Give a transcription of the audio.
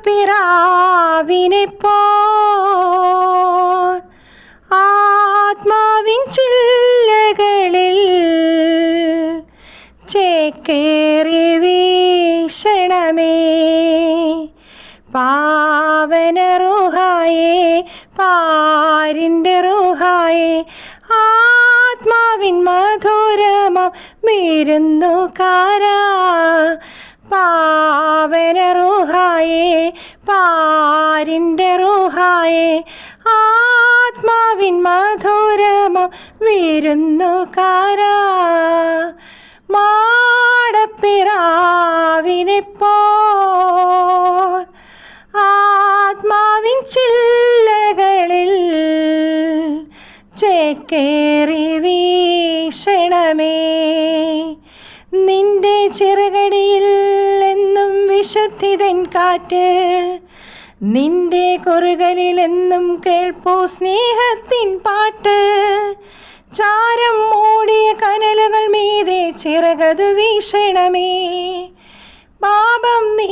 മാടപ്പിറാവിനെപ്പോൽ ആത്മാവിൻ ചില്ലകളിൽ ചേക്കേറി വീക്ഷണമേ. പാവന റൂഹായേ, പാരിൻ്റെ റൂഹായേ, ആത്മാവിൻ മധുരമം വിരുന്നുകാരാ. പാവന റൂഹായേ, പാരിൻ്റെ റൂഹായേ, ആത്മാവിൻ മധുരമം വിരുന്നുകാരാ. മാടപ്പിറാവിനെപ്പോൽ ആത്മാവിൻ ചില്ലകളിൽ ചേക്കേറി വീക്ഷണമേ. നിന്റെ ചിറകടിയിൽ എന്നും വിശുദ്ധിതൻ കാറ്റ്, നിന്റെ കുറുകലിലെന്നും കേൾപ്പൂ സ്നേഹത്തിൻ പാട്ട്. ചാരം മൂടിയ കനലുകൾ മീതെ ചിറകതു വീക്ഷണമേ. പാപം നീ